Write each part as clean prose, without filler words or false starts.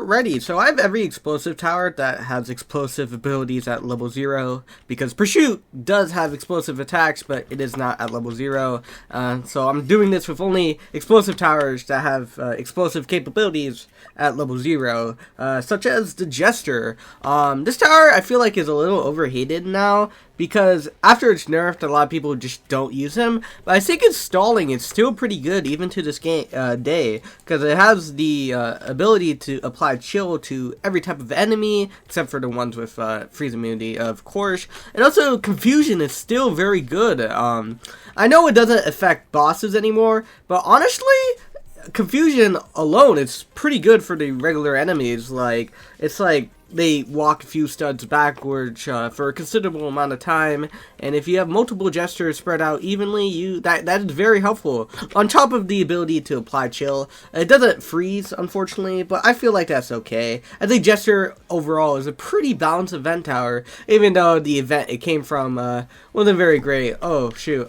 Alrighty, so I have every explosive tower that has explosive abilities at level 0, because Pursuit does have explosive attacks, but it is not at level 0. So I'm doing this with only explosive towers that have explosive capabilities at level 0, such as the Jester. This tower I feel like is a little overhated now, because after it's nerfed, a lot of people just don't use him. But I think its stalling is still pretty good even to this day, because it has the ability to apply chill to every type of enemy, except for the ones with freeze immunity, of course. And also, confusion is still very good. I know it doesn't affect bosses anymore, but honestly, confusion alone is pretty good for the regular enemies. Like, it's like they walk a few studs backwards for a considerable amount of time, and if you have multiple gestures spread out evenly, that is very helpful. On top of the ability to apply chill, it doesn't freeze, unfortunately, but I feel like that's okay. I think Jester overall is a pretty balanced event tower, even though the event it came from wasn't very great. Oh shoot,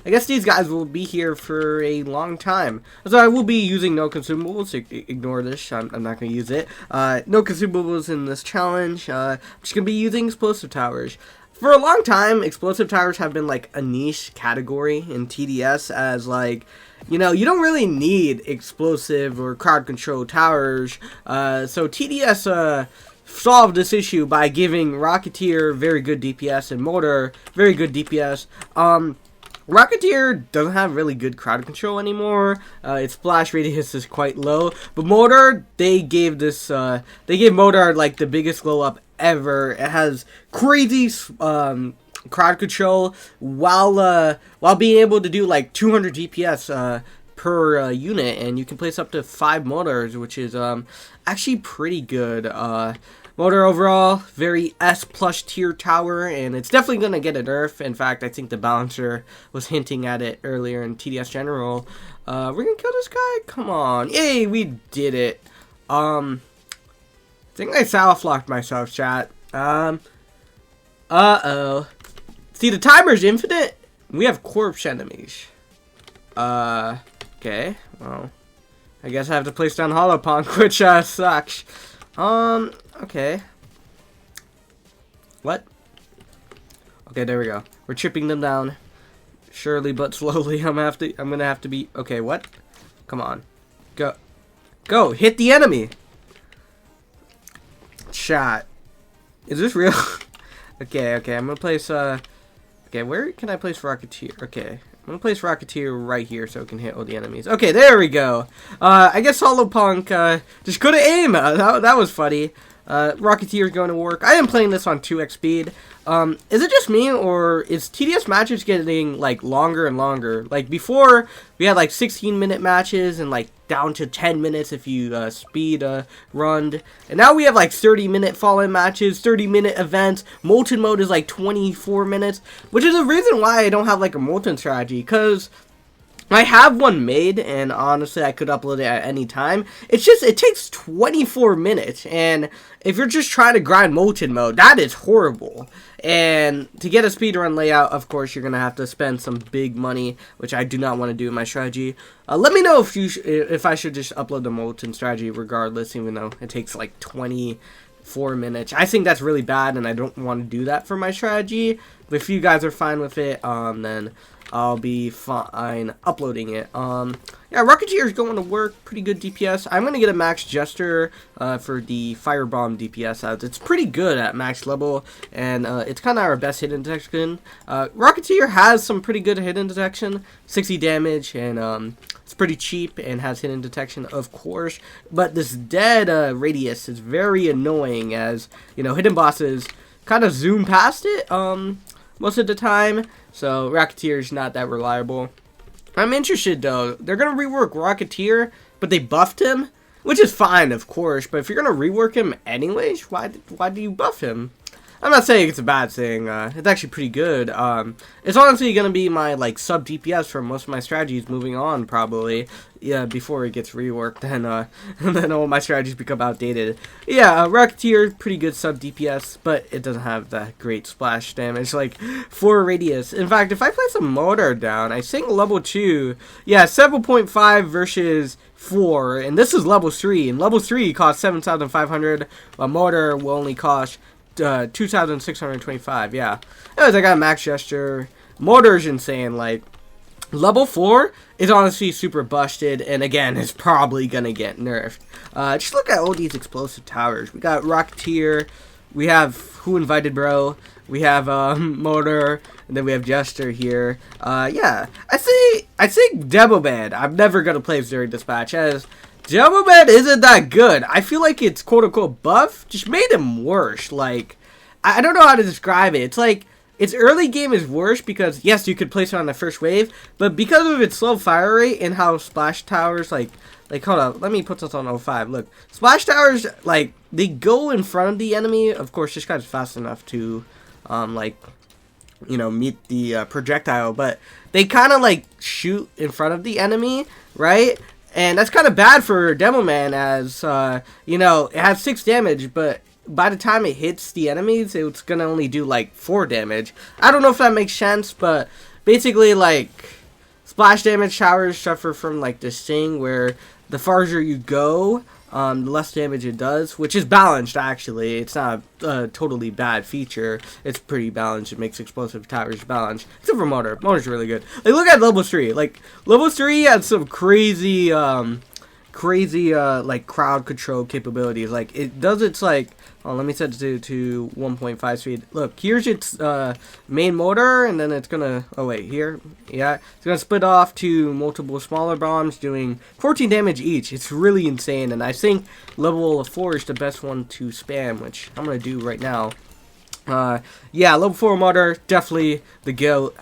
I guess these guys will be here for a long time. So I will be using no consumables. Ignore this. I'm not going to use it. No consumables in this challenge. I'm just going to be using explosive towers. For a long time, explosive towers have been like a niche category in TDS, as like, you know, you don't really need explosive or crowd control towers. So TDS solved this issue by giving Rocketeer very good DPS and Mortar very good DPS. Rocketeer doesn't have really good crowd control anymore. Its splash radius is quite low. But Molten, they gave Molten like the biggest glow up ever. It has crazy crowd control while being able to do like 200 DPS per unit, and you can place up to 5 mortars, which is actually pretty good. Mortar overall, very S+ tier tower, and it's definitely going to get a nerf. In fact, I think the balancer was hinting at it earlier in TDS General. We're going to kill this guy? Come on. Yay, we did it. I think I soft-locked myself, chat. Uh-oh. See, the timer's infinite. We have corpse enemies. Okay. Well, I guess I have to place down Hallow, which sucks. Okay. What? Okay, there we go. We're chipping them down. Surely but slowly. I'm gonna have to be. Okay, what? Come on. Go. Go! Hit the enemy! Shot. Is this real? Okay, I'm gonna place okay, where can I place Rocketeer? Okay. I'm gonna place Rocketeer right here so it can hit all the enemies. Okay, there we go. I guess Hallow just couldn't aim. That was funny. Rocketeer is going to work. I am playing this on 2x speed. Is it just me, or is TDS matches getting like longer and longer? Like before, we had like 16-minute matches and like down to 10 minutes if you speed run. And now we have like 30-minute fallen matches, 30-minute events. Molten mode is like 24 minutes, which is the reason why I don't have like a Molten strategy, because I have one made, and honestly, I could upload it at any time. It's just, it takes 24 minutes, and if you're just trying to grind Molten mode, that is horrible. And to get a speedrun layout, of course, you're going to have to spend some big money, which I do not want to do in my strategy. Let me know if I should just upload the Molten strategy regardless, even though it takes like 24 minutes. I think that's really bad, and I don't want to do that for my strategy. But if you guys are fine with it, then I'll be fine uploading it. Yeah, Rocketeer is going to work. Pretty good DPS. I'm going to get a max Jester for the Firebomb DPS, as it's pretty good at max level, and it's kind of our best hidden detection. Rocketeer has some pretty good hidden detection, 60 damage, and it's pretty cheap and has hidden detection, of course. But this dead radius is very annoying, as, you know, hidden bosses kind of zoom past it most of the time. So Rocketeer is not that reliable. I'm interested though. They're gonna rework Rocketeer, but they buffed him, which is fine, of course. But if you're gonna rework him anyways, why do you buff him? I'm not saying it's a bad thing. It's actually pretty good. It's honestly gonna be my like sub DPS for most of my strategies moving on, probably. Yeah, before it gets reworked, and then all my strategies become outdated. Yeah, Rocketeer, pretty good sub DPS, but it doesn't have that great splash damage, like 4 radius. In fact, if I place a mortar down, I think level 2, yeah, 7.5 versus 4, and this is level 3, and level 3 costs 7,500, a mortar will only cost 2,625, yeah. Anyways, I got max jester. Mortar's insane, like, level 4 is honestly super busted, and again, it's probably gonna get nerfed. Just look at all these explosive towers. We got Rocketeer, we have Who Invited Bro, we have Mortar, and then we have Jester here. Yeah, I think Demoman, I'm never gonna play during dispatch, as Demoman isn't that good. I feel like it's quote-unquote buff just made him worse. Like, I don't know how to describe it. It's like, its early game is worse because, yes, you could place it on the first wave, but because of its slow fire rate and how splash towers, like hold up, let me put this on 05. Look, splash towers, like, they go in front of the enemy. Of course, this guy's fast enough to, like, you know, meet the projectile, but they kind of, like, shoot in front of the enemy, right? And that's kind of bad for Demoman, as, you know, it has 6 damage, but by the time it hits the enemies, it's gonna only do like 4 damage. I don't know if that makes sense, but basically, like, splash damage towers suffer from like this thing where the farther you go, the less damage it does, which is balanced actually. It's not a totally bad feature. It's pretty balanced. It makes explosive towers balanced, except for mortar. Mortar's really good. Like, look at level 3. Like, level 3 has some crazy like crowd control capabilities. Like, it does its like, oh, let me set it to 1.5 speed. Look, here's its main motor, and then it's gonna, oh wait, here, yeah, it's gonna split off to multiple smaller bombs doing 14 damage each. It's really insane, and I think level 4 is the best one to spam, which I'm gonna do right now. Yeah, level 4 mortar, definitely the GOAT.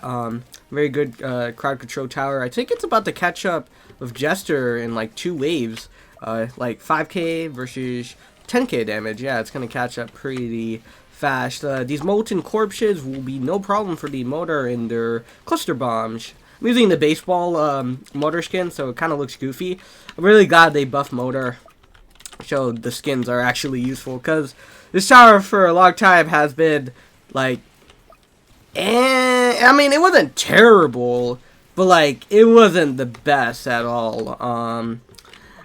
Very good crowd control tower. I think it's about to catch up with Jester in like 2 waves, like 5k versus 10k damage. Yeah, it's gonna catch up pretty fast. These molten corpses will be no problem for the mortar in their cluster bombs. I'm using the baseball mortar skin, so it kind of looks goofy. I'm really glad they buffed mortar, so the skins are actually useful, because this tower for a long time has been like, I mean, it wasn't terrible, but like, it wasn't the best at all.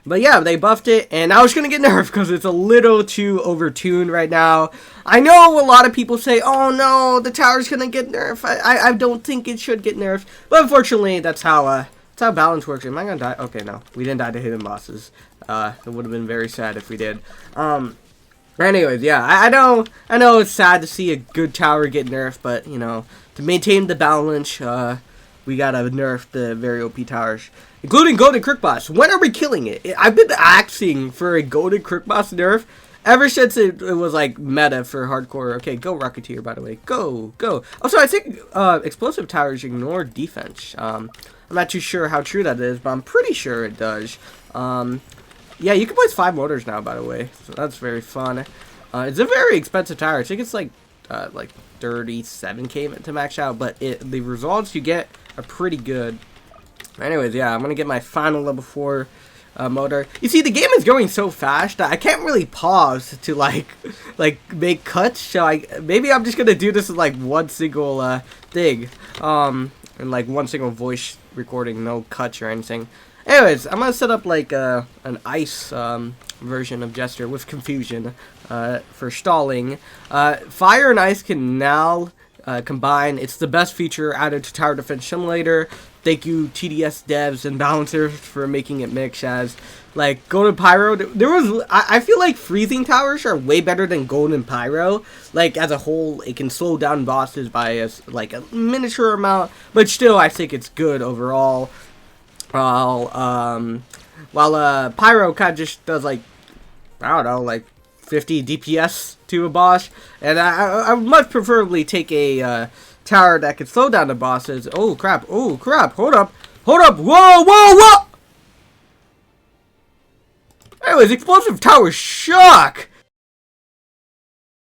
But yeah, they buffed it, and now it's gonna get nerfed because it's a little too overtuned right now. I know a lot of people say, "Oh no, the tower's gonna get nerfed." I don't think it should get nerfed, but unfortunately, that's how balance works. Am I gonna die? Okay, no, we didn't die to hidden bosses. It would have been very sad if we did. Anyways, yeah, I know it's sad to see a good tower get nerfed, but you know, to maintain the balance, we gotta nerf the very OP towers, including Golden Crook Boss. When are we killing it? I've been asking for a Golden Crook Boss nerf ever since it was like meta for hardcore. Okay, go Rocketeer, by the way. Go. Also, I think explosive towers ignore defense. I'm not too sure how true that is, but I'm pretty sure it does. Yeah, you can place 5 mortars now, by the way, so that's very fun. It's a very expensive tower. I think it's like 37k to max out, but the results you get are pretty good. Anyways, yeah, I'm gonna get my final level 4 motor. You see, the game is going so fast that I can't really pause to like make cuts. So maybe I'm just gonna do this with like one single thing, and like one single voice recording, no cuts or anything. Anyways, I'm gonna set up like an ice version of Jester with confusion for stalling. Fire and ice can now combine. It's the best feature added to Tower Defense Simulator. Thank you, TDS devs and balancers, for making it mix. As like Golden Pyro, I feel like freezing towers are way better than Golden Pyro. Like, as a whole, it can slow down bosses by a miniature amount, but still, I think it's good overall. While Pyro kind of just does like, I don't know, like 50 DPS to a boss, and I would much preferably take a tower that could slow down the bosses. Oh crap, hold up, whoa! Anyways, explosive tower shock!